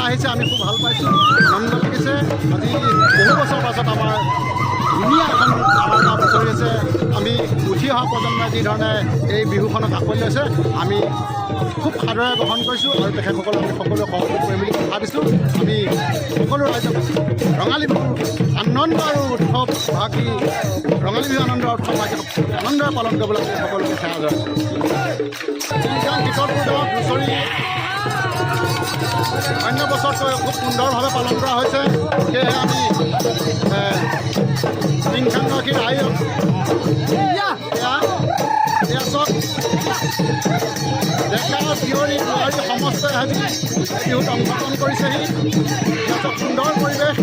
আহিছে আমি খুব ভাল পাইছোঁ আনন্দ লাগিছে আজি বহু বছৰ পাছত আমাৰ ধুনীয়া এখন আমাৰ গাঁৱত হুঁচৰি আছে আমি উঠি অহা প্ৰজন্মই যি ধৰণে এই বিহুখনক আঁকোৱালি লৈছে আমি খুব সাদৰে গ্ৰহণ কৰিছোঁ আৰু তেখেতসকলক আমি সকলোৱে সহযোগ কৰিম বুলি ভাবিছোঁ আমি সকলো ৰাইজক ৰঙালী বিহুৰ আনন্দ আৰু উৎসৱ ভাগি ৰঙালী বিহু আনন্দ উৎসৱ ভাগি আনন্দৰে পালন কৰিবলৈ আমি সকলোকে সেৱা জনাইছোঁ গাঁৱত হুঁচৰি অন্য বছৰতকৈ খুব সুন্দৰভাৱে পালন কৰা হৈছে সেয়েহে আমি টিংখাংগৰাকী ৰাইজক চক ডেকা জীয়ৰী বোৱাৰী সমস্তই আজি বিহুত অংশগ্ৰহণ কৰিছেহি সিহঁতক সুন্দৰ পৰিৱেশ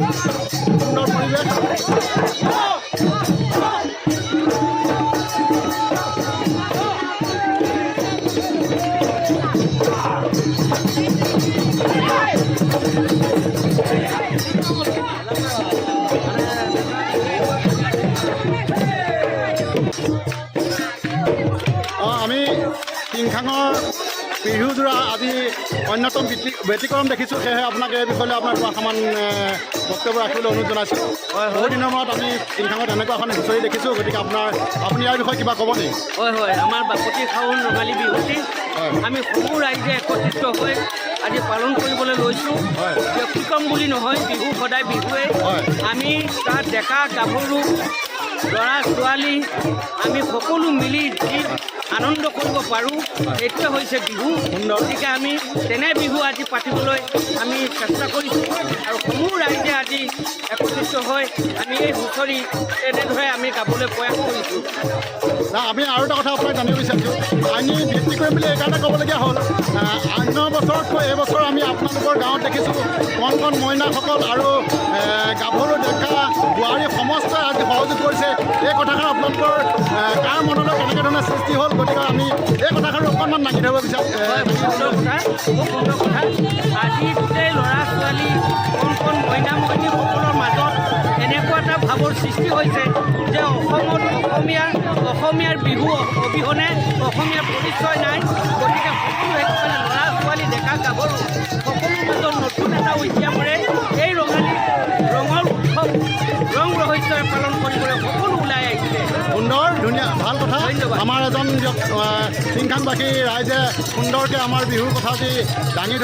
আমি টিংখাঙৰ বিহুযোৰা আজি অন্যতম ব্যতিক্ৰম দেখিছোঁ সেয়েহে আপোনাক এই বিষয়ে আপোনাৰ অকণমান বক্তব্য ৰাখিবলৈ অনুৰোধ জনাইছোঁ বহু দিনৰ মূৰত আমি টিংখাঙত এনেকুৱা এখন হুঁচৰি দেখিছোঁ গতিকে আপুনি ইয়াৰ বিষয়ে কিবা ক'ব নেকি হয় আমাৰ বাপতি খাউন ৰঙালী বিহুটি আমি সকলো ৰাইজে একত্ৰিত হৈ আজি পালন কৰিবলৈ লৈছোঁ ব্যতিক্ৰম বুলি নহয় বিহু সদায় বিহুৱে আমি তাত ডেকা গাভৰু ল'ৰা ছোৱালী আমি সকলো মিলি যি আনন্দ কৰিব পাৰোঁ এইটোৱে হৈছে বিহু গতিকে আমি তেনে বিহু আজি পাতিবলৈ আমি চেষ্টা কৰিছোঁ আৰু সমূহ ৰাইজে আজি একত্ৰিত হৈ আমি এই হুঁচৰি তেনেদৰে আমি গাবলৈ প্ৰয়াস কৰিছোঁ আমি আৰু এটা কথা আপোনাক জানিব বিচাৰিছোঁ আমি ভিত্তি কৰিম বুলি এইকাৰণে ক'বলগীয়া হ'ল অন্য বছৰতকৈ এইবছৰ আমি আপোনালোকৰ গাঁৱত দেখিছোঁ কণ কণ মইনাসকল আৰু গাভৰু ডেকা বোৱাৰী সমস্তই আজি সহযোগ কৰিছে এই কথাষাৰ আপোনালোকৰ কাৰ মনলৈ কেনেকৈ ধৰণে সৃষ্টি হ'ল গতিকে আমি এই কথাষাৰ অকণমান লাগি ধৰিব বিচাৰোঁ খুব সুন্দৰ কথা আজি গোটেই ল'ৰা ছোৱালী কণ কণ মইনা মইনীসকলৰ মাজত এনেকুৱা এটা ভাৱৰ সৃষ্টি হৈছে যে অসমীয়াৰ বিহু অবিহনে অসমীয়াৰ পৰিচয় নাই গতিকে সকলো একফালে ল'ৰা ছোৱালী ডেকা গাভৰু সকলো মাজত নতুন এটা উদ্যামৰে এই ৰঙৰ উৎসৱ ধন্যবাদ। আমাৰ এজন ছিংখাংবাসী ৰাইজে সুন্দৰকৈ আমাৰ বিহুৰ কথা যি দাঙি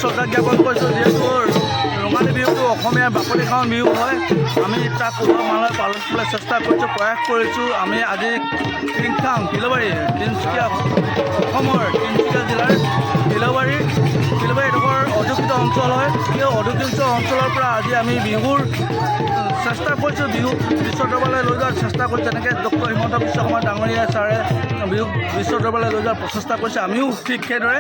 শ্ৰদ্ধা জ্ঞাপন কৰিছোঁ। যিহেতু ৰঙালী বিহুটো অসমীয়াৰ বাপতিসাহোন বিহু হয়, আমি তাক উলহ মালহে পালন কৰিবলৈ চেষ্টা কৰিছোঁ, প্ৰয়াস কৰিছোঁ। আমি আজি টিংখাং ফিলবাৰী তিনিচুকীয়া অসমৰ তিনিচুকীয়া জিলাৰ ফিলবাৰী এডোখৰ অধ্যুষিত অঞ্চল হয়। সেই অধ্যুষিত অঞ্চলৰ পৰা আজি আমি বিহুৰ চেষ্টা কৰিছোঁ, বিহুক বিশ্ব দৰবাৰলৈ লৈ যোৱাৰ চেষ্টা কৰিছোঁ। যেনেকৈ ডক্টৰ হিমন্ত বিশ্ব শৰ্মা ডাঙৰীয়া ছাৰে বিহুক বিশ্ব দৰবাৰলৈ লৈ যোৱাৰ প্ৰচেষ্টা কৰিছে, আমিও ঠিক সেইদৰে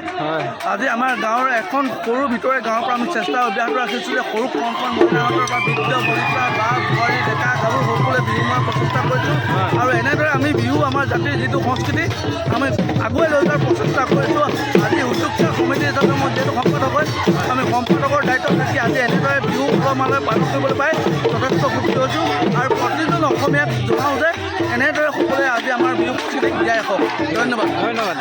আজি আমাৰ গাঁৱৰ এখন সৰু ভিতৰে গাঁৱৰ পৰা আমি চেষ্টা অব্যাহত ৰাখিছোঁ যে সৰু কণ মহিলাহঁতৰ পৰা বৃদ্ধ বনিতা বা বোৱাৰী ডেকা গাভৰু সকলোৱে বিহু মৰাৰ প্ৰচেষ্টা কৰিছোঁ। আৰু এনেদৰে আমি বিহু আমাৰ জাতিৰ যিটো সংস্কৃতি আমি আগুৱাই লৈ যোৱাৰ প্ৰচেষ্টা কৰিছোঁ। আজি উদ্যোক্তা সমিতি হিচাপে মই যিহেতু সম্পাদক হয়, আমি সম্পাদকৰ দায়িত্বত থাকি আজি এনেদৰে বিহু উলহ মালহে পালন কৰিবলৈ পাই যথেষ্ট সুখী হৈছোঁ। আৰু প্ৰতিজন অসমীয়াক জনাওঁ যে এনেদৰে সকলোৱে আজি আমাৰ বিহু সংস্কৃতিক জীয়াই ৰাখক। ধন্যবাদ।